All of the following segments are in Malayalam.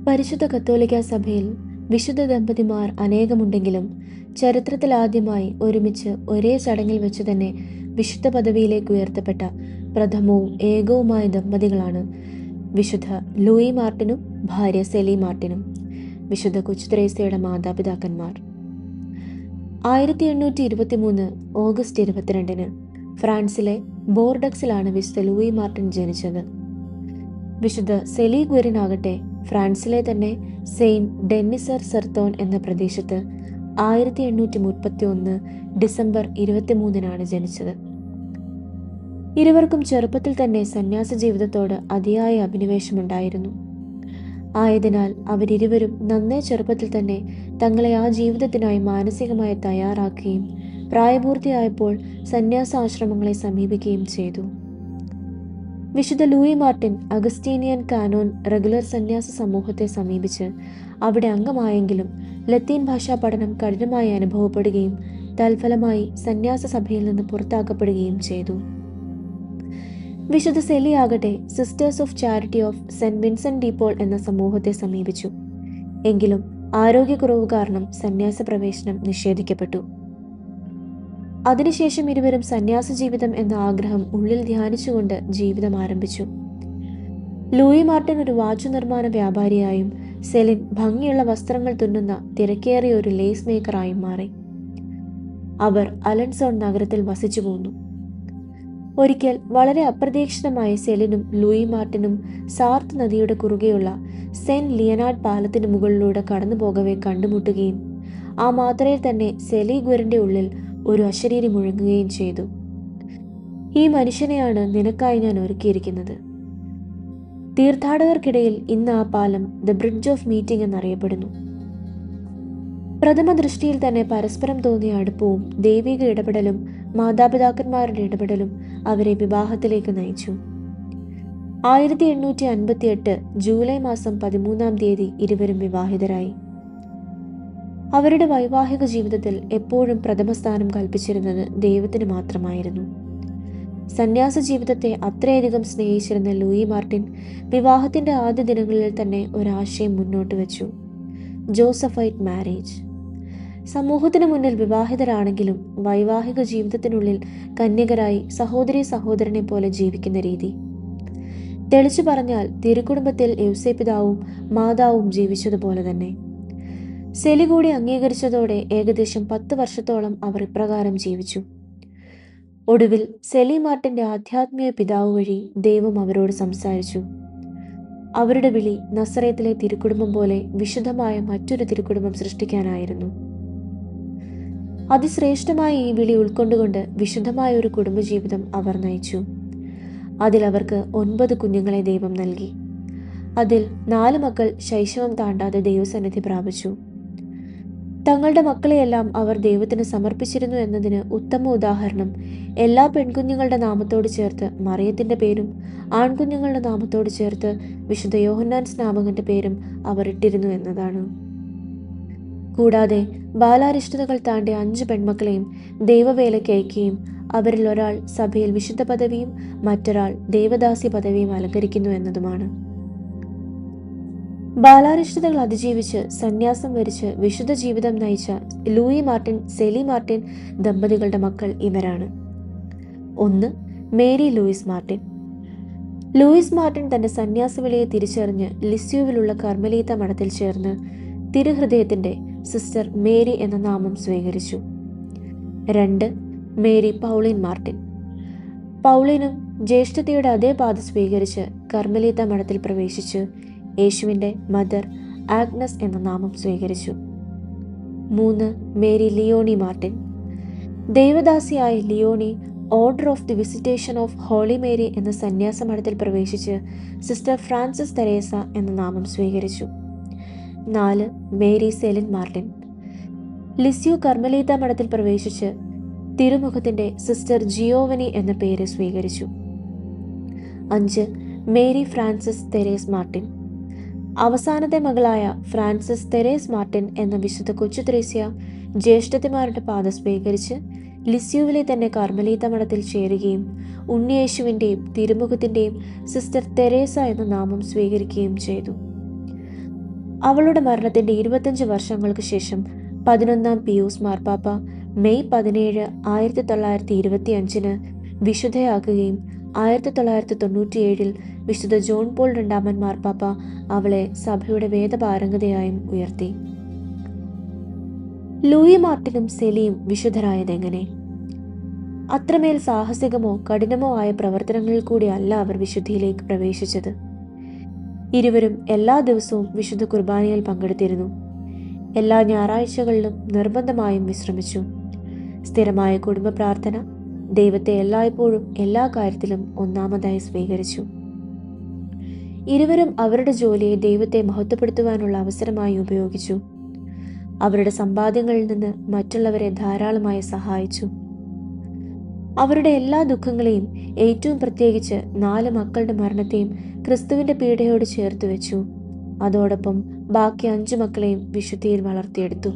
പരിശുദ്ധ കത്തോലിക്ക സഭയിൽ വിശുദ്ധ ദമ്പതിമാർ അനേകമുണ്ടെങ്കിലും ചരിത്രത്തിൽ ആദ്യമായി ഒരുമിച്ച് ഒരേ ചടങ്ങിൽ വെച്ച് തന്നെ വിശുദ്ധ പദവിയിലേക്ക് ഉയർത്തപ്പെട്ട പ്രഥമവും ഏകവുമായ ദമ്പതികളാണ് വിശുദ്ധ ലൂയി മാർട്ടിനും ഭാര്യ സെലി മാർട്ടിനും, വിശുദ്ധ കൊച്ചു ത്രേസ്യയുടെ മാതാപിതാക്കന്മാർ. 1823 ഓഗസ്റ്റ് 22 ഫ്രാൻസിലെ ബോർഡക്സിലാണ് വിശുദ്ധ ലൂയി മാർട്ടിൻ ജനിച്ചത്. വിശുദ്ധ സെലി ഗ്വെറിനാകട്ടെ ഫ്രാൻസിലെ തന്നെ സെയിന്റ് ഡെന്നിസർ സെർത്തോൺ എന്ന പ്രദേശത്ത് 1831 ഡിസംബർ 23 ജനിച്ചത്. ഇരുവർക്കും ചെറുപ്പത്തിൽ തന്നെ സന്യാസ ജീവിതത്തോട് അതിയായ അഭിനിവേശമുണ്ടായിരുന്നു. ആയതിനാൽ അവരിരുവരും നന്നേ ചെറുപ്പത്തിൽ തന്നെ തങ്ങളെ ആ ജീവിതത്തിനായി മാനസികമായി തയ്യാറാക്കുകയും പ്രായപൂർത്തിയായപ്പോൾ സന്യാസാശ്രമങ്ങളെ സമീപിക്കുകയും ചെയ്തു. വിശുദ്ധ Louis Martin Augustinian canon regular സന്യാസ സമൂഹത്തെ സമീപിച്ച് അവിടെ അംഗമായെങ്കിലും ലത്തീൻ ഭാഷാ പഠനം കഠിനമായി അനുഭവപ്പെടുകയും തൽഫലമായി സന്യാസ സഭയിൽ നിന്ന് പുറത്താക്കപ്പെടുകയും ചെയ്തു. വിശുദ്ധ സെലി ആകട്ടെ Sisters of Charity of Saint Vincent de Paul എന്ന സമൂഹത്തെ സമീപിച്ചു. എങ്കിലും ആരോഗ്യക്കുറവ് കാരണം സന്യാസ പ്രവേശനം നിഷേധിക്കപ്പെട്ടു. അതിനുശേഷം ഇരുവരും സന്യാസ ജീവിതം എന്ന ആഗ്രഹം ഉള്ളിൽ ധ്യാനിച്ചുകൊണ്ട് ജീവിതം ആരംഭിച്ചു. ലൂയി മാർട്ടിൻ ഒരു വാച്ചു നിർമ്മാണ വ്യാപാരിയായും സെലിൻ ഭംഗിയുള്ള വസ്ത്രങ്ങൾ തുന്നുന്ന തിരക്കേറിയ ഒരു ലേസ് മേക്കറായും മാറി. അവർ അലൻസോൺ നഗരത്തിൽ വസിച്ചു പോന്നു. ഒരിക്കൽ വളരെ അപ്രതീക്ഷിതമായി സെലിനും ലൂയി മാർട്ടിനും സാർത്ത് നദിയുടെ കുറുകെയുള്ള സെന്റ് ലിയനാർഡ് പാലത്തിന് മുകളിലൂടെ കടന്നു പോകവെ കണ്ടുമുട്ടുകയും ആ മാത്രയിൽ തന്നെ സെലി ഗ്വെറിന്റെ ഉള്ളിൽ ഒരു അശരീരി മുഴങ്ങുകയും ചെയ്തു. ഈ മനുഷ്യനെയാണ് നിനക്കായി ഞാൻ ഒരുക്കിയിരിക്കുന്നത്. തീർത്ഥാടകർക്കിടയിൽ ഇന്ന് ആ പാലം ദ ബ്രിഡ്ജ് ഓഫ് മീറ്റിംഗ് എന്നറിയപ്പെടുന്നു. പ്രഥമ ദൃഷ്ടിയിൽ തന്നെ പരസ്പരം തോന്നിയ അടുപ്പവും ദൈവിക ഇടപെടലും മാതാപിതാക്കന്മാരുടെ ഇടപെടലും അവരെ വിവാഹത്തിലേക്ക് നയിച്ചു. 1858 ജൂലൈ മാസം 13 ഇരുവരും വിവാഹിതരായി. അവരുടെ വൈവാഹിക ജീവിതത്തിൽ എപ്പോഴും പ്രഥമ സ്ഥാനം കൽപ്പിച്ചിരുന്നത് ദൈവത്തിന് മാത്രമായിരുന്നു. സന്യാസ ജീവിതത്തെ അത്രയധികം സ്നേഹിച്ചിരുന്ന ലൂയി മാർട്ടിൻ വിവാഹത്തിന്റെ ആദ്യ ദിനങ്ങളിൽ തന്നെ ഒരാശയം മുന്നോട്ട് വെച്ചു: ജോസഫൈറ്റ് മാരേജ്. സമൂഹത്തിന് മുന്നിൽ വിവാഹിതരാണെങ്കിലും വൈവാഹിക ജീവിതത്തിനുള്ളിൽ കന്യകരായി സഹോദരി സഹോദരനെ പോലെ ജീവിക്കുന്ന രീതി. തെളിച്ചു പറഞ്ഞാൽ തിരുക്കുടുംബത്തിൽ യൗസേപ്പിതാവും മാതാവും ജീവിച്ചതുപോലെ തന്നെ. സെലി കൂടി അംഗീകരിച്ചതോടെ ഏകദേശം 10 വർഷത്തോളം അവർ ഇപ്രകാരം ജീവിച്ചു. ഒടുവിൽ സെലി മാർട്ടിന്റെ ആധ്യാത്മിക പിതാവ് വഴി ദൈവം അവരോട് സംസാരിച്ചു. അവരുടെ വിളി നസറേത്തിലെ തിരുക്കുടുംബം പോലെ വിശുദ്ധമായ മറ്റൊരു തിരുക്കുടുംബം സൃഷ്ടിക്കാനായിരുന്നു. അതിശ്രേഷ്ഠമായ ഈ വിളി ഉൾക്കൊണ്ടുകൊണ്ട് വിശുദ്ധമായ ഒരു കുടുംബജീവിതം അവർ നയിച്ചു. അതിൽ അവർക്ക് 9 കുഞ്ഞുങ്ങളെ ദൈവം നൽകി. അതിൽ 4 മക്കൾ ശൈശവം താണ്ടാതെ ദൈവസന്നിധി പ്രാപിച്ചു. തങ്ങളുടെ മക്കളെയെല്ലാം അവർ ദൈവത്തിന് സമർപ്പിച്ചിരുന്നു എന്നതിന് ഉത്തമ ഉദാഹരണം എല്ലാ പെൺകുഞ്ഞുങ്ങളുടെ നാമത്തോട് ചേർത്ത് മറിയത്തിന്റെ പേരും ആൺകുഞ്ഞുങ്ങളുടെ നാമത്തോട് ചേർത്ത് വിശുദ്ധ യോഹന്നാൻ സ്നാപകന്റെ പേരും അവർ ഇട്ടിരുന്നു എന്നതാണ്. കൂടാതെ ബാലാരിഷ്ടതകൾ താണ്ടി 5 പെൺമക്കളെയും ദൈവവേലയ്ക്ക് അയക്കുകയും അവരിൽ ഒരാൾ സഭയിൽ വിശുദ്ധ പദവിയും മറ്റൊരാൾ ദേവദാസി പദവിയും അലങ്കരിക്കുന്നു എന്നതുമാണ്. ബാലാരിഷ്ടതകൾ അതിജീവിച്ച് സന്യാസം വരിച്ച് വിശുദ്ധ ജീവിതം നയിച്ച ലൂയി മാർട്ടിൻ സെലി മാർട്ടിൻ ദമ്പതികളുടെ മക്കൾ ഇവരാണ്. 1. Marie Louise Martin. Louise Martin തന്റെ സന്യാസവിളിയെ തിരിച്ചറിഞ്ഞ് ലിസ്യൂവിലുള്ള കർമ്മലീത്ത മഠത്തിൽ ചേർന്ന് തിരുഹൃദയത്തിന്റെ സിസ്റ്റർ മേരി എന്ന നാമം സ്വീകരിച്ചു. 2. Mary Pauline Martin. പൗളിനും ജ്യേഷ്ഠതയുടെ അതേ പാത സ്വീകരിച്ച് കർമ്മലീത്ത മഠത്തിൽ പ്രവേശിച്ച് യേശുവിന്റെ മദർ ആഗ്നസ് എന്ന നാമം സ്വീകരിച്ചു. 3. Mary Leonie Martin. ദൈവദാസിയായ Leonie order of the visitation of holy Mary എന്ന സന്യാസ മഠത്തിൽ പ്രവേശിച്ച് സിസ്റ്റർ ഫ്രാൻസിസ് തെരേസ എന്ന നാമം സ്വീകരിച്ചു. 4. Mary Celine Martin. ലിസ്യു കർമ്മലീത്ത മഠത്തിൽ പ്രവേശിച്ച് തിരുമുഖത്തിന്റെ സിസ്റ്റർ ജിയോവനി എന്ന പേര് സ്വീകരിച്ചു. 5. Mary Francis Therese Martin. അവസാനത്തെ മകളായ ഫ്രാൻസിസ് തെരേസ് മാർട്ടിൻ എന്ന വിശുദ്ധ കൊച്ചു ത്രേസ്യ ജ്യേഷ്ഠത്തിമാരുടെ പാത സ്വീകരിച്ച് ലിസ്യുവിലെ തന്നെ കർമ്മലീത്ത മഠത്തിൽ ചേരുകയും ഉണ്ണിയേശുവിൻ്റെയും തിരുമുഖത്തിൻ്റെയും സിസ്റ്റർ തെരേസ എന്ന നാമം സ്വീകരിക്കുകയും ചെയ്തു. അവളുടെ മരണത്തിന്റെ 25 വർഷങ്ങൾക്ക് ശേഷം 11-ാം പിയൂസ് മാർപ്പാപ്പ മെയ് 17, 1925 വിശുദ്ധയാക്കുകയും 1997 വിശുദ്ധ ജോൺ പോൾ രണ്ടാമൻ മാർപ്പാപ്പ അവളെ സഭയുടെ വേദപാരംഗതയായും ഉയർത്തി. ലൂയി മാർട്ടിനും സെലിയും വിശുദ്ധരായതെങ്ങനെ? അത്രമേൽ സാഹസികമോ കഠിനമോ ആയ പ്രവർത്തനങ്ങളിൽ കൂടി അല്ല അവർ വിശുദ്ധിയിലേക്ക് പ്രവേശിച്ചത്. ഇരുവരും എല്ലാ ദിവസവും വിശുദ്ധ കുർബാനയിൽ പങ്കെടുത്തിരുന്നു. എല്ലാ ഞായറാഴ്ചകളിലും നിർബന്ധമായും വിശ്രമിച്ചു. സ്ഥിരമായ കുടുംബ പ്രാർത്ഥന, ദൈവത്തെ എല്ലായ്പ്പോഴും എല്ലാ കാര്യത്തിലും ഒന്നാമതായി സ്വീകരിച്ചു. ഇരുവരും അവരുടെ ജോലിയെ ദൈവത്തെ മഹത്വപ്പെടുത്തുവാനുള്ള അവസരമായി ഉപയോഗിച്ചു. അവരുടെ സമ്പാദ്യങ്ങളിൽ നിന്ന് മറ്റുള്ളവരെ ധാരാളമായി സഹായിച്ചു. അവരുടെ എല്ലാ ദുഃഖങ്ങളെയും, ഏറ്റവും പ്രത്യേകിച്ച് 4 മക്കളുടെ മരണത്തെയും ക്രിസ്തുവിന്റെ പീഡയോട് ചേർത്ത് വെച്ചു. അതോടൊപ്പം ബാക്കി 5 മക്കളെയും വിശുദ്ധിയിൽ വളർത്തിയെടുത്തു.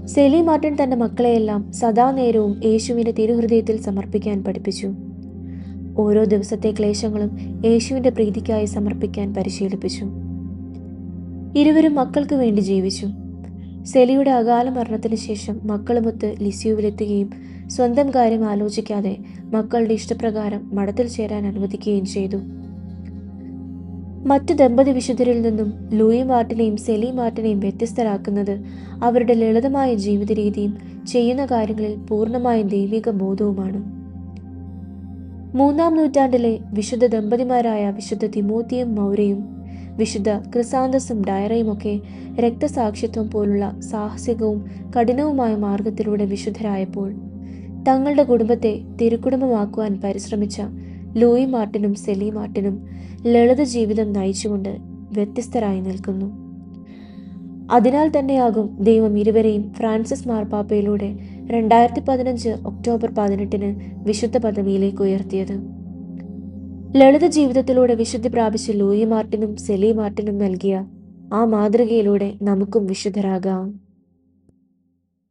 സെലി മാർട്ടിൻ തന്റെ മക്കളെയെല്ലാം സദാനേരവും യേശുവിന്റെ തിരുഹൃദയത്തിൽ സമർപ്പിക്കാൻ പഠിപ്പിച്ചു. ഓരോ ദിവസത്തെ ക്ലേശങ്ങളും യേശുവിന്റെ പ്രീതിക്കായി സമർപ്പിക്കാൻ പരിശീലിപ്പിച്ചു. ഇരുവരും മക്കൾക്ക് വേണ്ടി ജീവിച്ചു. സെലിയുടെ അകാല മരണത്തിന് ശേഷം മക്കളുമൊത്ത് ലിസ്യൂവിലെത്തുകയും സ്വന്തം കാര്യം ആലോചിക്കാതെ മക്കളുടെ ഇഷ്ടപ്രകാരം മഠത്തിൽ ചേരാൻ അനുവദിക്കുകയും ചെയ്തു. മറ്റു ദമ്പതി വിശുദ്ധരിൽ നിന്നും ലൂയി മാർട്ടിനെയും സെലി മാർട്ടിനെയും വ്യത്യസ്തരാക്കുന്നത് അവരുടെ ലളിതമായ ജീവിത രീതിയും ചെയ്യുന്ന കാര്യങ്ങളിൽ പൂർണ്ണമായ ദൈവിക ബോധവുമാണ്. 3-ാം നൂറ്റാണ്ടിലെ വിശുദ്ധ ദമ്പതിമാരായ വിശുദ്ധ തിമോത്തിയും മൗരയും വിശുദ്ധ ക്രിസാന്തസും ഡയറയുമൊക്കെ രക്തസാക്ഷിത്വം പോലുള്ള സാഹസികവും കഠിനവുമായ മാർഗത്തിലൂടെ വിശുദ്ധരായപ്പോൾ തങ്ങളുടെ കുടുംബത്തെ തിരുക്കുടുംബമാക്കുവാൻ പരിശ്രമിച്ച ലൂയി മാർട്ടിനും സെലി മാർട്ടിനും ലളിത ജീവിതം നയിച്ചുകൊണ്ട് വ്യത്യസ്തരായി നിൽക്കുന്നു. അതിനാൽ തന്നെയാകും ദൈവം ഇരുവരെയും ഫ്രാൻസിസ് മാർപ്പാപ്പയിലൂടെ 2015 ഒക്ടോബർ 18 വിശുദ്ധ പദവിയിലേക്ക് ഉയർത്തിയത്. ലളിത ജീവിതത്തിലൂടെ വിശുദ്ധി പ്രാപിച്ച ലൂയി മാർട്ടിനും സെലി മാർട്ടിനും നൽകിയ ആ മാതൃകയിലൂടെ നമുക്കും വിശുദ്ധരാകാം.